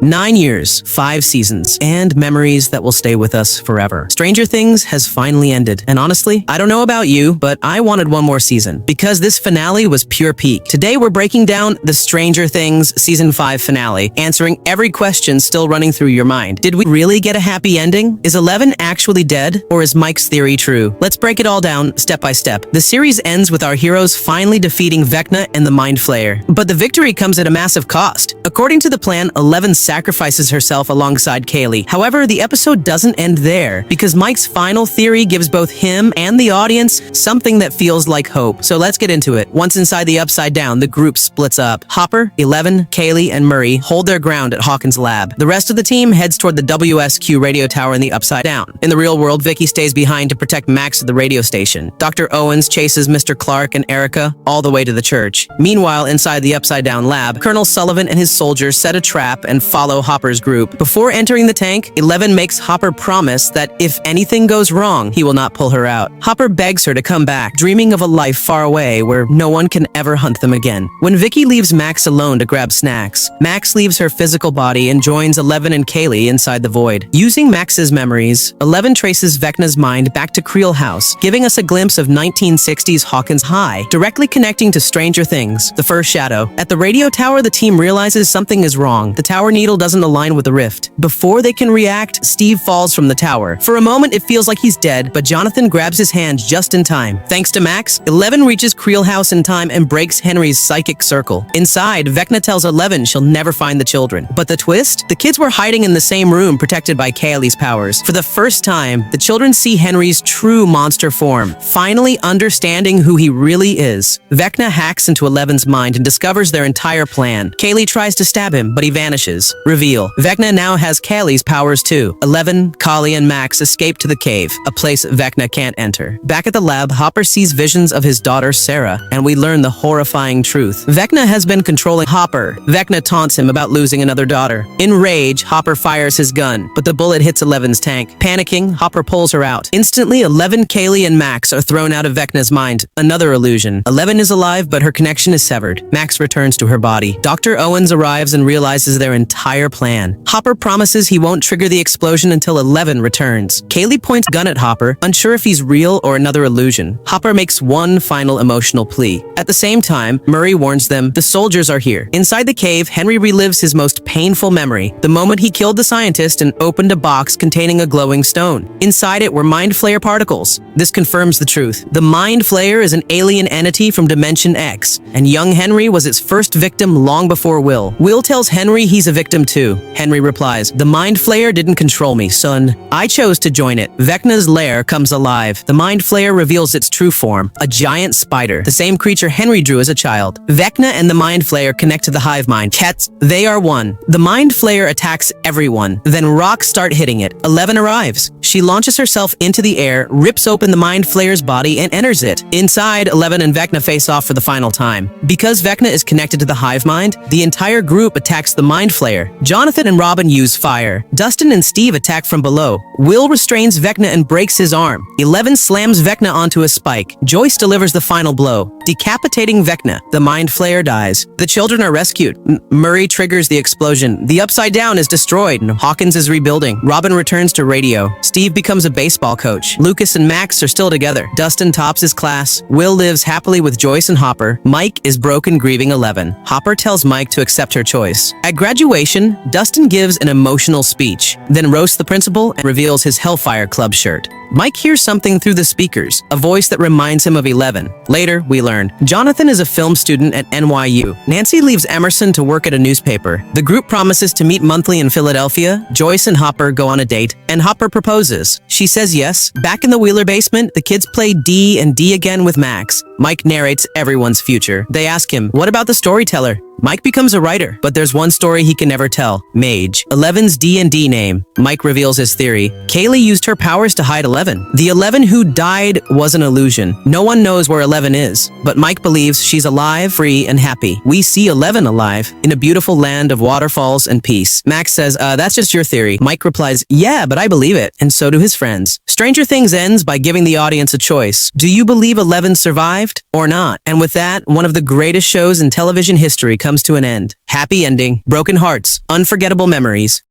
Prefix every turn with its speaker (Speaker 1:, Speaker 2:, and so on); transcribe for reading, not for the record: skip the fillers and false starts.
Speaker 1: 9 years, 5 seasons, and memories that will stay with us forever. Stranger Things has finally ended, and honestly, I don't know about you, but I wanted one more season, because this finale was pure peak. Today we're breaking down the Stranger Things Season 5 finale, answering every question still running through your mind. Did we really get a happy ending? Is Eleven actually dead, or is Mike's theory true? Let's break it all down step by step. The series ends with our heroes finally defeating Vecna and the Mind Flayer, but the victory comes at a massive cost. According to the plan, Eleven sacrifices herself alongside Kaylee. However, the episode doesn't end there, because Mike's final theory gives both him and the audience something that feels like hope. So let's get into it. Once inside the Upside Down, the group splits up. Hopper, Eleven, Kaylee, and Murray hold their ground at Hawkins' lab. The rest of the team heads toward the WSQ radio tower in the Upside Down. In the real world, Vicky stays behind to protect Max at the radio station. Dr. Owens chases Mr. Clark and Erica all the way to the church. Meanwhile, inside the Upside Down lab, Colonel Sullivan and his soldiers set a trap and follow Hopper's group. Before entering the tank, Eleven makes Hopper promise that if anything goes wrong, he will not pull her out. Hopper begs her to come back, dreaming of a life far away where no one can ever hunt them again. When Vicky leaves Max alone to grab snacks, Max leaves her physical body and joins Eleven and Kaylee inside the void. Using Max's memories, Eleven traces Vecna's mind back to Creel House, giving us a glimpse of 1960s Hawkins High, directly connecting to Stranger Things, the first shadow. At the radio tower, the team realizes something is wrong. The tower needle doesn't align with the rift. Before they can react, Steve falls from the tower. For a moment, it feels like he's dead, but Jonathan grabs his hand just in time. Thanks to Max, Eleven reaches Creel House in time and breaks Henry's psychic circle. Inside, Vecna tells Eleven she'll never find the children. But the twist? The kids were hiding in the same room protected by Kaylee's powers. For the first time, the children see Henry's true monster form, finally understanding who he really is. Vecna hacks into Eleven's mind and discovers their entire plan. Kaylee tries to stab him, but he vanishes. Reveal: Vecna now has Kaylee's powers too. Eleven, Kali, and Max escape to the cave, a place Vecna can't enter. Back at the lab, Hopper sees visions of his daughter Sarah, and we learn the horrifying truth. Vecna has been controlling Hopper. Vecna taunts him about losing another daughter. In rage, Hopper fires his gun, but the bullet hits Eleven's tank. Panicking, Hopper pulls her out. Instantly, Eleven, Kaylee, and Max are thrown out of Vecna's mind. Another illusion. Eleven is alive, but her connection is severed. Max returns to her body. Dr. Owens arrives and realizes their entire plan. Hopper promises he won't trigger the explosion until Eleven returns. Kaylee points gun at Hopper, unsure if he's real or another illusion. Hopper makes one final emotional plea. At the same time, Murray warns them the soldiers are here. Inside the cave, Henry relives his most painful memory, the moment he killed the scientist and opened a box containing a glowing stone. Inside it were Mind Flayer particles. This confirms the truth. The Mind Flayer is an alien entity from Dimension X, and young Henry was its first victim long before Will. Will tells Henry he's a victim too. Henry replies, "The Mind Flayer didn't control me, son. I chose to join it." Vecna's lair comes alive. The Mind Flayer reveals its true form, a giant spider, the same creature Henry drew as a child. Vecna and the Mind Flayer connect to the hive mind. Cats, they are one. The Mind Flayer attacks everyone. Then rocks start hitting it. Eleven arrives. She launches herself into the air, rips open the Mind Flayer's body, and enters it. Inside, Eleven and Vecna face off for the final time. Because Vecna is connected to the hive mind, the entire group attacks the Mind Flayer. Jonathan and Robin use fire. Dustin and Steve attack from below. Will restrains Vecna and breaks his arm. Eleven slams Vecna onto a spike. Joyce delivers the final blow, decapitating Vecna. The Mind Flayer dies. The children are rescued. Murray triggers the explosion. The Upside Down is destroyed, and Hawkins is rebuilding. Robin returns to radio. Steve becomes a baseball coach. Lucas and Max are still together. Dustin tops his class. Will lives happily with Joyce and Hopper. Mike is broken, grieving Eleven. Hopper tells Mike to accept her choice. At graduation, Dustin gives an emotional speech, then roasts the principal and reveals his Hellfire Club shirt. Mike hears something through the speakers, a voice that reminds him of Eleven. Later, we learn Jonathan is a film student at NYU. Nancy leaves Emerson to work at a newspaper. The group promises to meet monthly in Philadelphia. Joyce and Hopper go on a date, and Hopper proposes. She says yes. Back in the Wheeler basement, the kids play D and D again with Max. Mike narrates everyone's future. They ask him, "What about the storyteller?" Mike becomes a writer, but there's one story he can never tell. Mage. Eleven's D&D name. Mike reveals his theory. Kaylee used her powers to hide Eleven. 11. The 11 who died was an illusion. No one knows where 11 is, but Mike believes she's alive, free, and happy. We see 11 alive in a beautiful land of waterfalls and peace. Max says, that's just your theory. Mike replies, yeah, but I believe it. And so do his friends. Stranger Things ends by giving the audience a choice. Do you believe 11 survived or not? And with that, one of the greatest shows in television history comes to an end. Happy ending, broken hearts, unforgettable memories.